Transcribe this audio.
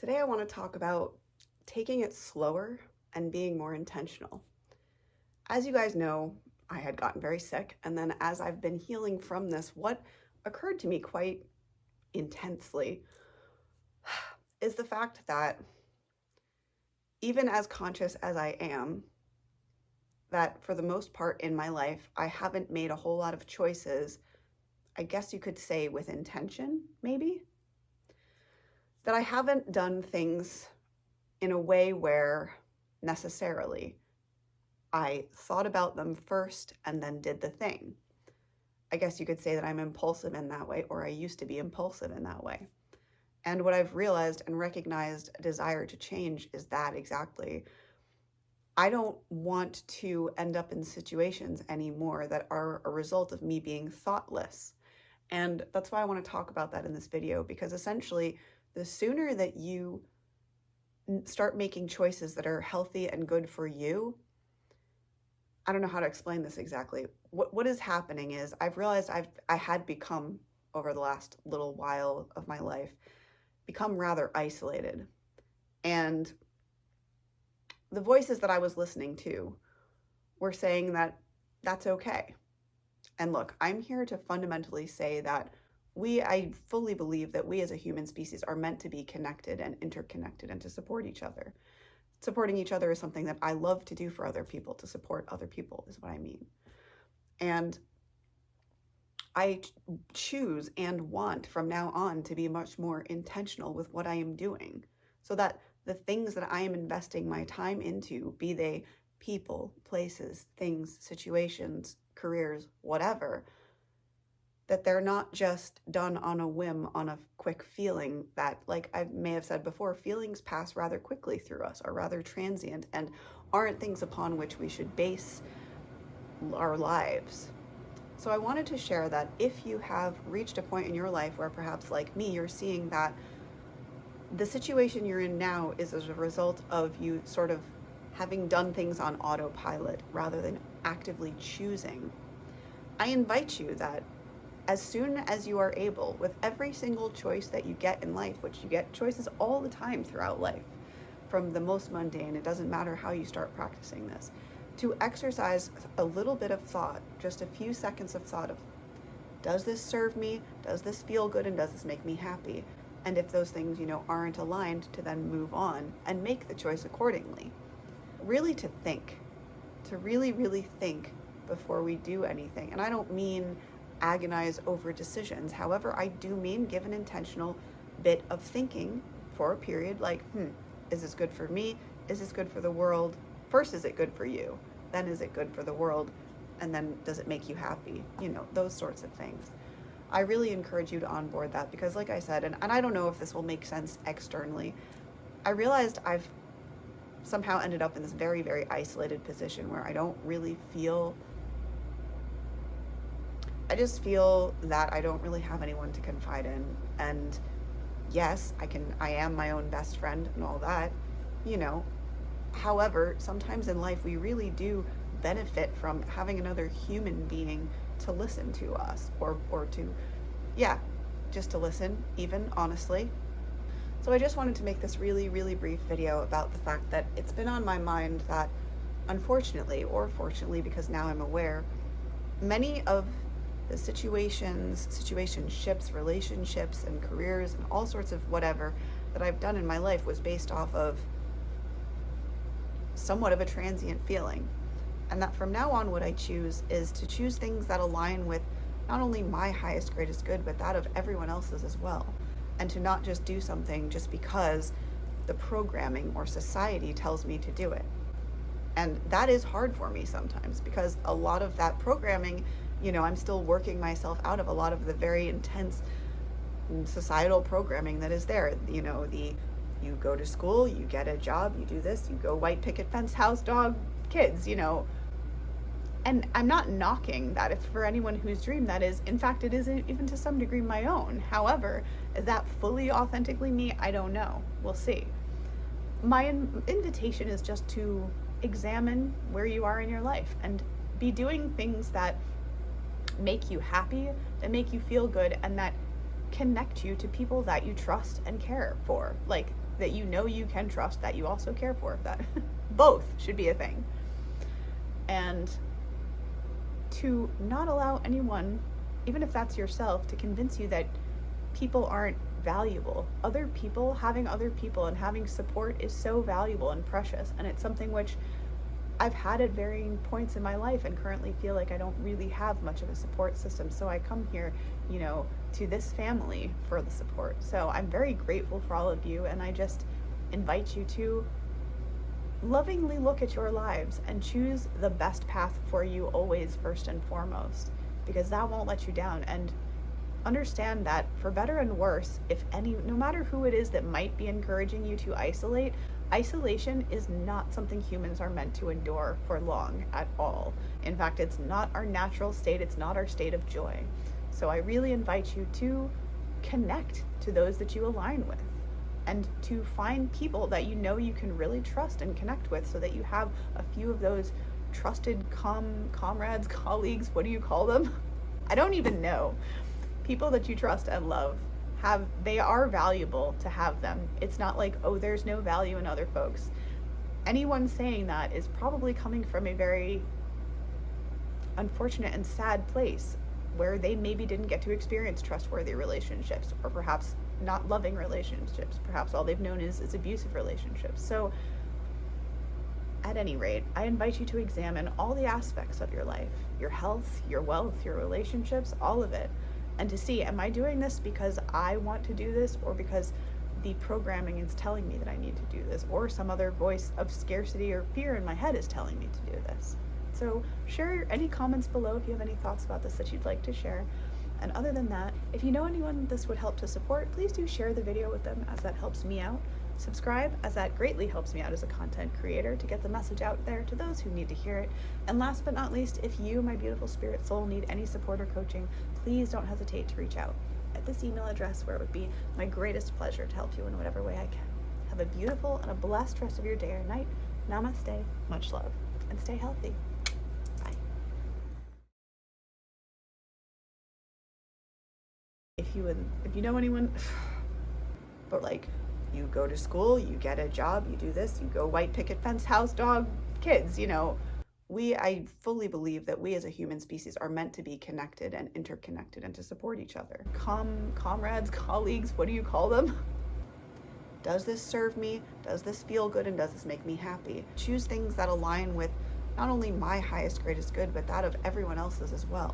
Today I want to talk about taking it slower and being more intentional. As you guys know, I had gotten very sick, and then as I've been healing from this, what occurred to me quite intensely is the fact that even as conscious as I am, that for the most part in my life, I haven't made a whole lot of choices, I guess you could say with intention, maybe? That I haven't done things in a way where necessarily I thought about them first and then did the thing. I guess you could say that I'm impulsive in that way, or I used to be impulsive in that way. And what I've realized and recognized a desire to change is that exactly. I don't want to end up in situations anymore that are a result of me being thoughtless. And that's why I want to talk about that in this video, because essentially the sooner that you start making choices that are healthy and good for you, I don't know how to explain this exactly. What is happening is I've realized I had become, over the last little while of my life, become rather isolated. And the voices that I was listening to were saying that that's okay. And look, I'm here to fundamentally say that I fully believe that we as a human species are meant to be connected and interconnected and to support each other. Supporting each other is something that I love to do for other people. To support other people is what I mean. And I choose and want from now on to be much more intentional with what I am doing, so that the things that I am investing my time into, be they people, places, things, situations, careers, whatever, that they're not just done on a whim, on a quick feeling that, like I may have said before, feelings pass rather quickly through us, are rather transient, and aren't things upon which we should base our lives. So I wanted to share that if you have reached a point in your life where perhaps like me, you're seeing that the situation you're in now is as a result of you sort of having done things on autopilot rather than actively choosing, I invite you that as soon as you are able, with every single choice that you get in life, which you get choices all the time throughout life, from the most mundane, it doesn't matter how you start practicing this, to exercise a little bit of thought, just a few seconds of thought of, does this serve me? Does this feel good? And does this make me happy? And if those things, aren't aligned, to then move on and make the choice accordingly. Really to think, to really, really think before we do anything. And I don't mean agonize over decisions. However, I do mean give an intentional bit of thinking for a period, like, is this good for me? Is this good for the world? First, is it good for you? Then is it good for the world? And then does it make you happy? Those sorts of things. I really encourage you to onboard that, because like I said, and I don't know if this will make sense externally, I realized I've somehow ended up in this very, very isolated position where I don't really feel, I just feel that I don't really have anyone to confide in. And yes, I am my own best friend and all that, However, sometimes in life we really do benefit from having another human being to listen to us, or to, just to listen, even, honestly. So I just wanted to make this really, really brief video about the fact that it's been on my mind that, unfortunately, or fortunately, because now I'm aware, many of the situationships, relationships, and careers, and all sorts of whatever that I've done in my life was based off of somewhat of a transient feeling. And that from now on, what I choose is to choose things that align with not only my highest, greatest good, but that of everyone else's as well. And to not just do something just because the programming or society tells me to do it. And that is hard for me sometimes, because a lot of that programming, I'm still working myself out of a lot of the very intense societal programming that is there. You go to school, you get a job, you do this, you go white picket fence, house, dog, kids, And I'm not knocking that. If for anyone whose dream that is, in fact, it is even to some degree my own. However, is that fully authentically me? I don't know. We'll see. My invitation is just to examine where you are in your life and be doing things that make you happy, that make you feel good, and that connect you to people that you trust and care for, like that you know you can trust, that you also care for. That both should be a thing. And to not allow anyone, even if that's yourself, to convince you that people aren't valuable. Other people, having other people and having support is so valuable and precious, and it's something which I've had at varying points in my life and currently feel like I don't really have much of a support system. So I come here, to this family for the support. So I'm very grateful for all of you, and I just invite you to lovingly look at your lives and choose the best path for you always, first and foremost, because that won't let you down. And understand that for better and worse, no matter who it is that might be encouraging you to isolate, isolation is not something humans are meant to endure for long at all. In fact, it's not our natural state. It's not our state of joy. So I really invite you to connect to those that you align with, and to find people that you know you can really trust and connect with, so that you have a few of those trusted comrades, colleagues, what do you call them? I don't even know. People that you trust and love, they are valuable to have them. It's not like, oh, there's no value in other folks. Anyone saying that is probably coming from a very unfortunate and sad place, where they maybe didn't get to experience trustworthy relationships, or perhaps not loving relationships. Perhaps all they've known is abusive relationships. So at any rate, I invite you to examine all the aspects of your life, your health, your wealth, your relationships, all of it, and to see, am I doing this because I want to do this, or because the programming is telling me that I need to do this, or some other voice of scarcity or fear in my head is telling me to do this? So share any comments below if you have any thoughts about this that you'd like to share. And other than that, if you know anyone this would help to support, please do share the video with them, as that helps me out. Subscribe, as that greatly helps me out as a content creator to get the message out there to those who need to hear it. And last but not least, if you, my beautiful spirit soul, need any support or coaching, please don't hesitate to reach out at this email address, where it would be my greatest pleasure to help you in whatever way I can. Have a beautiful and a blessed rest of your day or night. Namaste, much love, and stay healthy. Bye. If you know anyone, but like, you go to school, you get a job, you do this, you go white picket fence, house, dog, kids, I fully believe that we as a human species are meant to be connected and interconnected, and to support each other. Comrades, colleagues, what do you call them? Does this serve me? Does this feel good? And does this make me happy? Choose things that align with not only my highest, greatest good, but that of everyone else's as well.